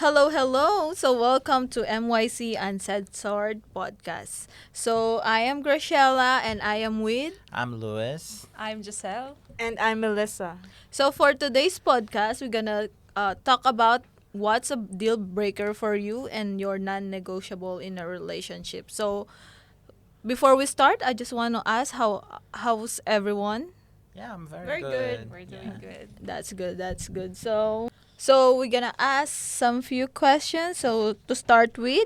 Hello, hello. So welcome to MYC Uncensored podcast. So I am Graciella and I am with. I'm Luiz. I'm Joselle. And I'm Melissa. So for today's podcast, we're gonna talk about what's a deal breaker for you and your non-negotiable in a relationship. So before we start, I just want to ask how's everyone? Yeah, I'm very Very good. good. We're Yeah. doing good. That's good. That's good. So we're gonna ask some few questions. So to start with,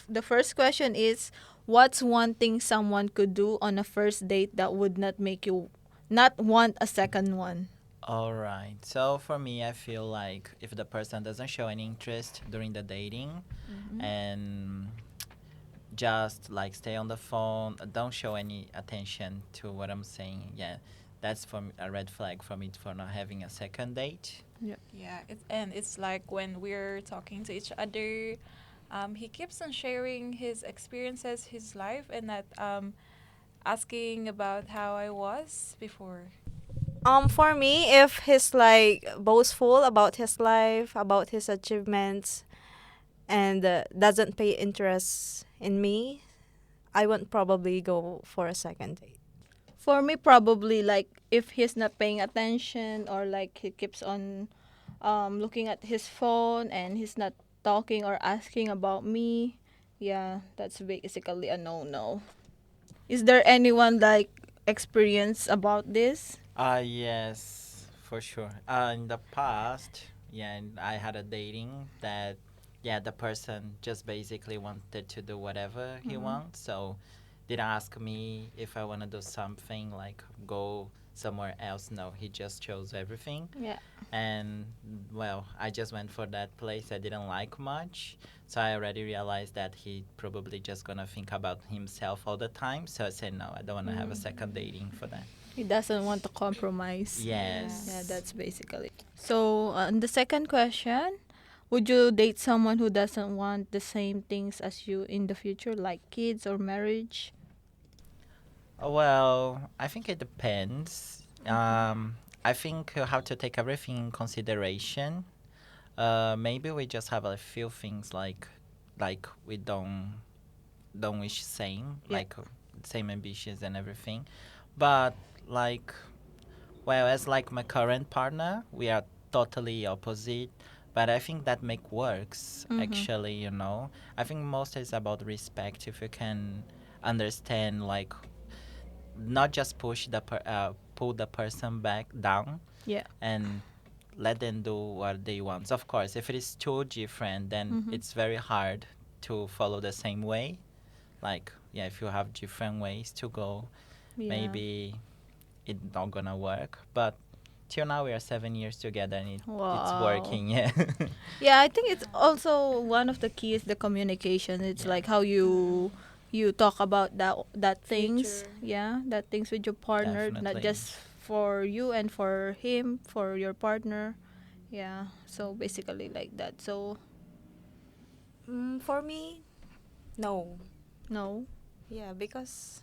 the first question is, what's one thing someone could do on a first date that would not make you not want a second one? All right. So for me, I feel like if the person doesn't show any interest during the dating and just like stay on the phone, don't show any attention to what I'm saying, yeah, that's for me a red flag for me for not having a second date. Yeah, it's like when we're talking to each other, he keeps on sharing his experiences, his life, and not asking about how I was before. For me, if he's like boastful about his life, about his achievements, and doesn't pay interest in me, I won't probably go for a second date. For me, probably like if he's not paying attention or like he keeps on looking at his phone and he's not talking or asking about me, yeah, that's basically a no-no. Is there anyone like experience about this? Yes, for sure. In the past, yeah, and I had a dating that, yeah, the person just basically wanted to do whatever he wants. So didn't ask me if I want to do something like go somewhere else. No, he just chose everything. Yeah. And well, I just went for that place I didn't like much. So I already realized that he probably just gonna think about himself all the time. So I said no, I don't want to have a second dating for that. He doesn't want to compromise. Yes. Yeah, that's basically. So, the second question, would you date someone who doesn't want the same things as you in the future, like kids or marriage? Well, I think it depends. I think you have to take everything in consideration. Maybe we just have a few things like we don't wish same, Yeah. like same ambitions and everything. But like, well, as like my current partner, we are totally opposite. But I think that make works actually. I think most is about respect. If you can understand like not just pull the person back down Yeah. and let them do what they want. Of course, if it is too different, then Mhm. it's very hard to follow the same way. Like, yeah, if you have different ways to go, Yeah. maybe it's not gonna work. But till now, we are 7 years together and it's Wow. working. Yeah. Yeah, I think it's also one of the keys the communication. It's Yeah. like how you talk about that things. Future. Yeah, that things with your partner, not Definitely. just for you and for him, for your partner. Yeah. So basically like that. So For me, no. no. Yeah, because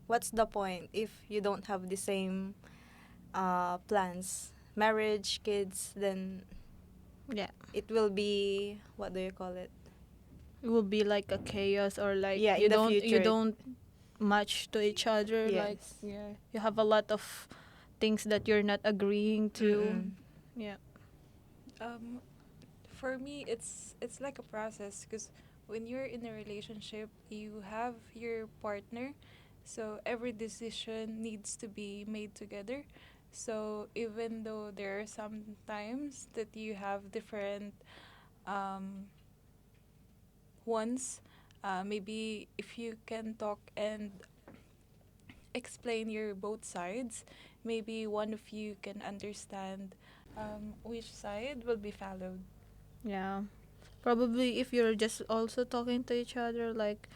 what's the point if you don't have the same plans? Marriage, kids, then Yeah. it will be, what do you call it? It will be like a chaos or like Yeah, you in the don't you future. don't match to each other. Like Yes. yeah, you have a lot of things that you're not agreeing to. Mm-mm. Yeah. Um, for me, it's like a process because when you're in a relationship, you have your partner, so every decision needs to be made together. So even though there are some times that you have different um, ones, maybe if you can talk and explain your both sides, maybe one of you can understand which side will be followed. Yeah. Probably if you're just also talking to each other, like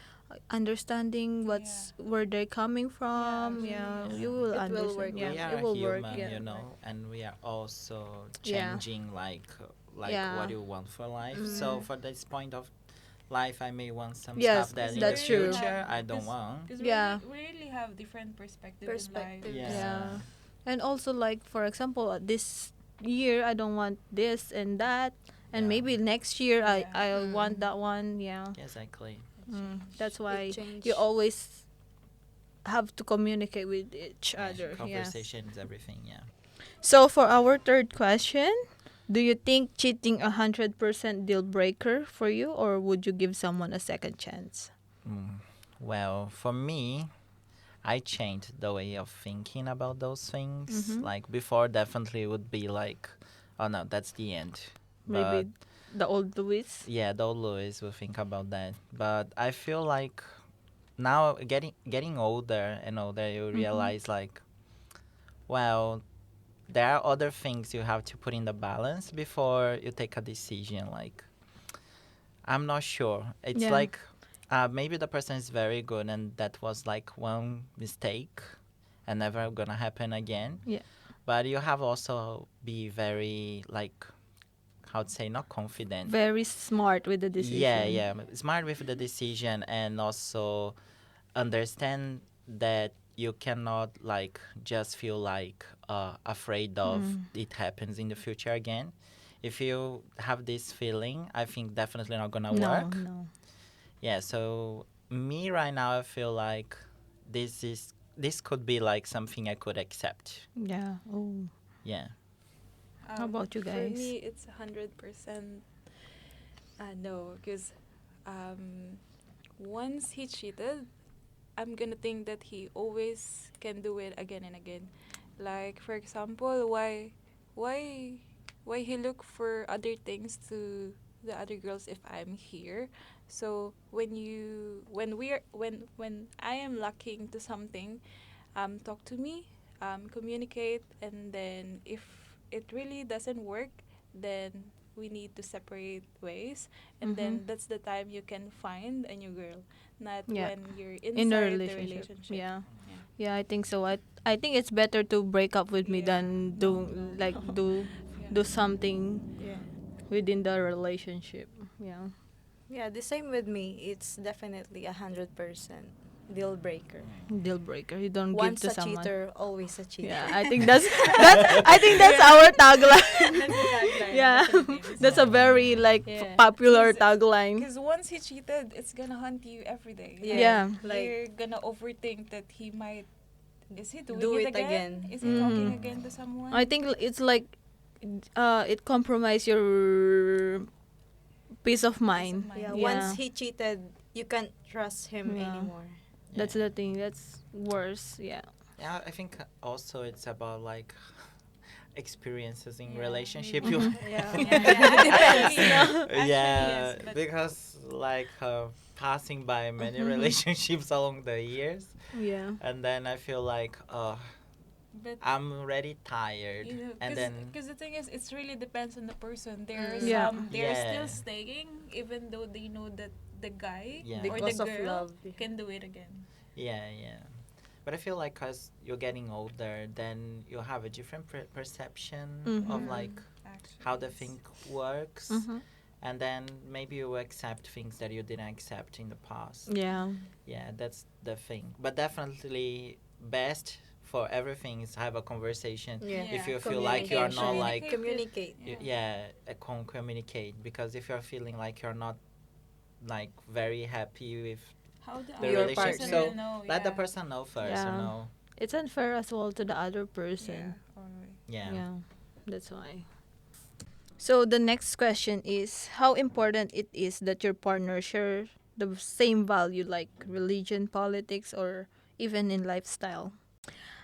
understanding what's where they're coming from, yeah, Yeah. you will It will understand. work. Yeah, We it are will work. human, Yeah. and we are also Yeah. changing like what Yeah. you want for life. So Mm. for this point of life, I may want some Yes, stuff that in the that's true. future I don't want. Because Yeah. we really have different perspective in life. Perspectives. Yeah. And also like for example, this year I don't want this and that, And Yeah. maybe next year Yeah. I want that one. Yeah. Exactly. That's why change. you always have to communicate with each Yeah, other. Yeah. conversation is everything. Yeah. So for our third question, do you think cheating 100% deal breaker for you, or would you give someone a second chance? Mm. Well, for me, I changed the way of thinking about those things. Mhm. Like before, definitely would be like, oh no, that's the end. But Maybe the old Luis. yeah, though Luis will think about that. But I feel like now getting older and older, you realize like, well, there are other things you have to put in the balance before you take a decision. Like, I'm not sure. It's Yeah. like maybe the person is very good and that was like one mistake and never gonna happen again. Yeah. But you have also be very like how to say not confident. Very smart with the Yeah, decision. yeah, smart with the decision and also understand that you cannot like just feel like afraid of it happens in the future again. If you have this feeling, I think definitely not gonna No, work. no. Yeah, so me right now I feel like this could be like something I could accept. Yeah. Oh. Yeah. How about you For guys? me, it's 100% no, because once he cheated, I'm gonna think that he always can do it again and again. Like for example, why, why he look for other things to the other girls if I'm here? So when I am lacking to something, talk to me, communicate, and then if it really doesn't work, then we need to separate ways, and then that's the time you can find a new girl, not Yeah. when you're In a inside the relationship. relationship. Yeah. Yeah. Yeah, I think so. I think it's better to break up with me Yeah. than No, do no. like do Yeah. do something Yeah. within the relationship. Yeah. Yeah, the same with me. It's definitely 100% deal breaker. Deal breaker. You don't give Once to a someone. cheater, always a cheater. Yeah, I think that's our tagline. That's the tagline. Yeah. Philippines. That's a very like Yeah. popular 'Cause- tagline. Because once he cheated, it's gonna haunt you every day. Yeah. Yeah. Like, You're gonna overthink that he might. Is he doing Do it it again? again. Is he talking Mhm. again to someone? I think it's like it compromise your peace of mind. mind. yeah, Yeah. once he cheated, you can't trust him Yeah. anymore. That's the thing. That's worse. Yeah. Yeah, I think also it's about like experiences in Yeah. relationship. Mhm. You Yeah. Depends. yeah, yes, but- because like passing by many Mhm. relationships along the years, Yeah. and then I feel like But I'm already tired, you know, and then because the thing is, it's really depends on the person. There are Yeah. some they're Yeah. still staying even though they know that the guy Yeah. or Because the of girl love. can do it again. yeah. But I feel like as you're getting older, then you have a different perception of Mhm. like Actually, how the yes. thing works, Mhm. and then maybe you accept things that you didn't accept in the past. Yeah. Yeah, that's the thing. But definitely best for everything is have a conversation. Yeah. If Yeah. you feel like you are not like Communicate. communicate, because if you're feeling like you're not like very happy with How the the Your other relationship, person partner. will know, let the yeah. person know first. Yeah. You know. It's unfair as well to the other Yeah. person. Alright. Yeah. That's why. So the next question is how important it is that your partner share the same value like religion, politics, or even in lifestyle.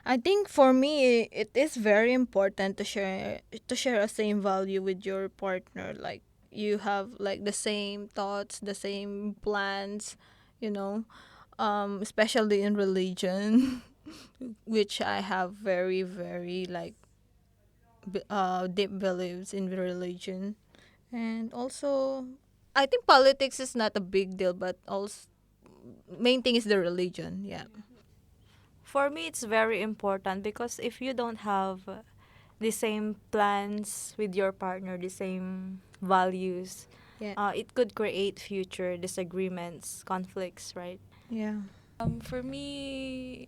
I think for me it is very important to share a same value with your partner. Like you have like the same thoughts, the same plans, you know, especially in religion, which I have very very like deep beliefs in religion, and also I think politics is not a big deal, but also main thing is the religion. Yeah. For me, it's very important because if you don't have the same plans with your partner, the same values, Yeah. it could create future disagreements, conflicts, right? Yeah. For me,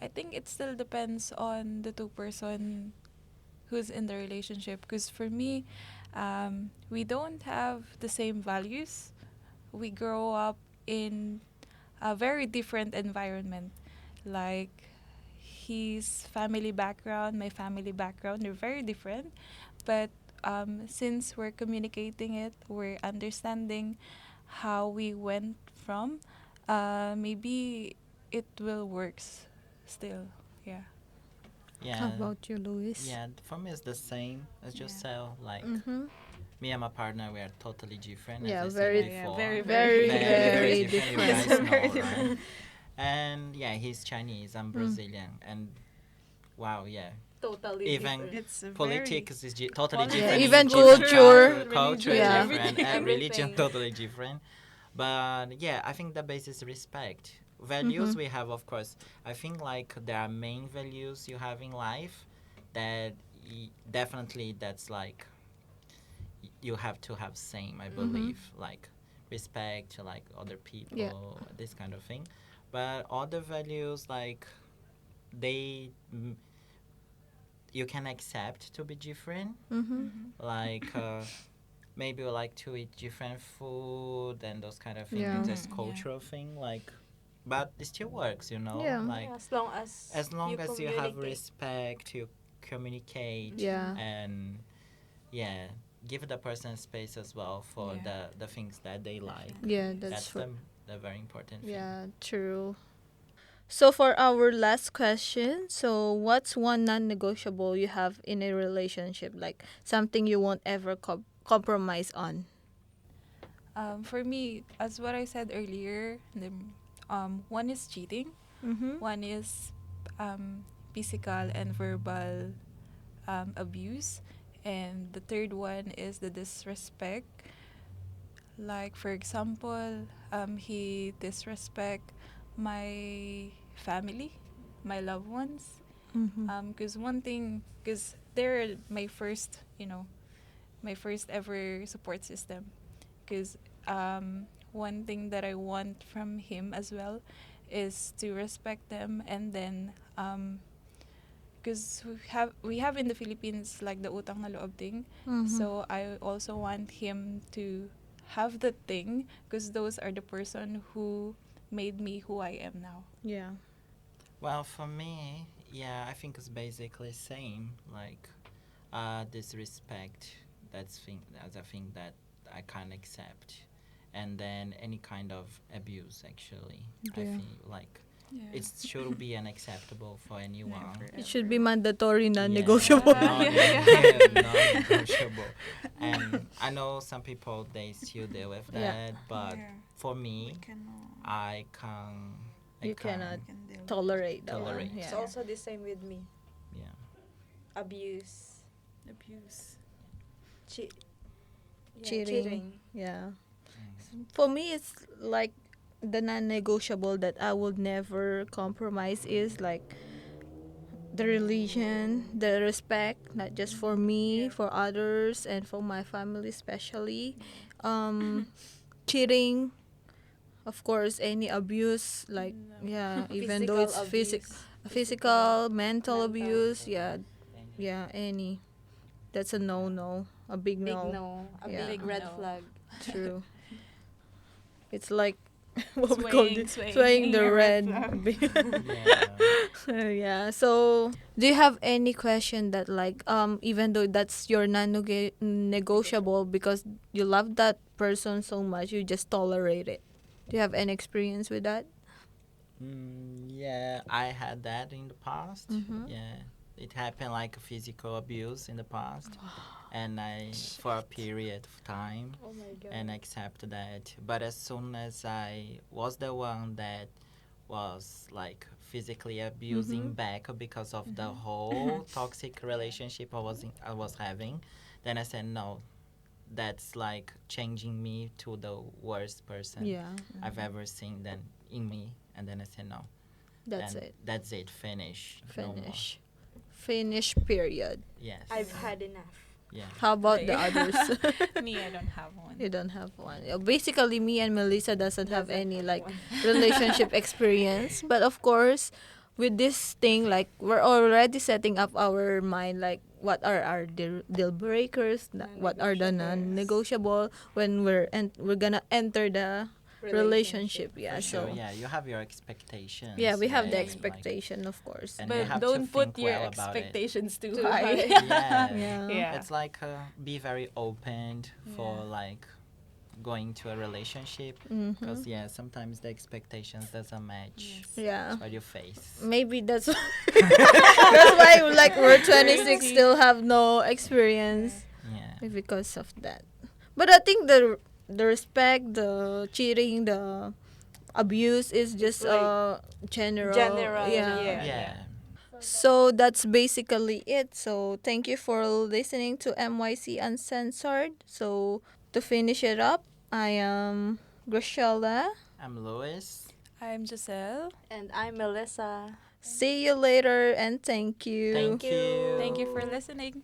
I think it still depends on the two person who's in the relationship. Because for me, We don't have the same values. We grow up in a very different environment. Like his family background, my family background, they're very different. But since we're communicating it, we're understanding how we went from, maybe it will works still. Yeah. How Yeah. about you, Luis? Yeah, for me it's the same as Yeah. Joselle. Like Mm-hmm. me and my partner, we are totally different, Yeah, as I very, said Yeah, before. very, very, very very different. You different. guys Very know, right? different. And yeah, he's Chinese. I'm Brazilian, and wow, yeah. Totally Even different. It's a very politics is totally Politics, Yeah, different. even different culture. culture religion, Yeah. different, everything. religion Everything. totally different. But yeah, I think the base is respect. Mm-hmm. Values we have, of course. I think like there are main values you have in life that definitely that's like you have to have same. I Mm-hmm. believe like respect to like other Yeah. people, this kind of thing. But other values like they you can accept to be different Mm-hmm. Mhm. like maybe we like to eat different food and those kind of things. Yeah. It's just Mhm, yeah. cultural thing, like, but it still works, you know. Yeah. Like Yeah, as long as as you long as you have communicate. respect, you communicate, Yeah. and yeah, give the person space as well for Yeah. the things that they like. Yeah, Yes. that's That's for. the very important thing. Yeah, true. So for our last question, so what's one non-negotiable you have in a relationship? Like something you won't ever compromise on. For me, as what I said earlier, one is cheating, Mm-hmm. one is physical and verbal abuse, and the third one is the disrespect. Like for example, he disrespect my family, my loved ones. Mm-hmm. Because one thing, because they're my first, my first ever support system. Because one thing that I want from him as well is to respect them, and then because we have in the Philippines like the utang na loob thing. Mm-hmm. So I also want him to have the thing, because those are the person who made me who I am now. Yeah. Well, for me, yeah, I think it's basically same. Like, disrespect. That's a thing that I can't accept, and then any kind of abuse. Actually, I Yeah. feel like Yeah. it should be unacceptable for anyone. Never, It should be ever. mandatory, Yeah, non-negotiable. non-negotiable. And I know some people they still deal with Yeah. that, but Yeah. for We me, cannot. I can. You cannot Can deal with tolerate that Tolerate. one. It's Yeah. also the same with me. Yeah. Abuse. abuse. Che- yeah, Cheating. Yeah. Mm. For me, it's like the non-negotiable that I would never compromise is like the religion, the respect, not just for me, Yeah. for others, and for my family especially. Cheating, of course, any abuse, like No. yeah, even though Physical it's abuse. physical, mental mental. abuse, yeah, And yeah, any. That's a no, a big Big no. no. A Yeah. big red No. flag. True. It's like what we call Swaying, it, swaying, swaying the a red red. yeah. Yeah. So, do you have any question that like even though that's your non-negotiable because you love that person so much, you just tolerate it? Do you have any experience with that? Yeah, I had that in the past. Mhm. Yeah, it happened like physical abuse in the past, and I for a period of time Oh my god. and accept that. But as soon as I was the one that was like physically abusing Mhm. back because of the whole toxic relationship I was having, then I said no. That's like changing me to the worst person Yeah. I've ever seen then in me. And then I said no. That's Then it. That's it. Finish. No more. Finish. Finish. Period. Yes. I've had enough. Yeah. How about the Right. others? Me, I don't have one. You don't have one. Basically, me and Melissa doesn't have Doesn't any have like one. relationship experience. But of course, with this thing, like we're already setting up our mind, like what are our deal breakers, what are the non-negotiable when we're gonna enter the relationship. Yeah, For sure, so yeah, you have your expectations. yeah, we have the right? expectation, of course. And you But have to don't put think your well about it. expectations too Too high. high. Yeah. Yeah. It's like be very open for Yeah. like going to a relationship because yeah, sometimes the expectations doesn't match Yeah. what you face. Maybe that's that's why like we're 26 Crazy. still have no experience Yeah. because of that. But I think the respect, the cheating, the abuse is just like general. general, Yeah. Yeah. So that's basically it. So thank you for listening to MYC Uncensored. So to finish it up, I am Graciella. I'm Luis. I'm Joselle. And I'm Melissa. See you later and thank you. Thank you. Thank you for listening.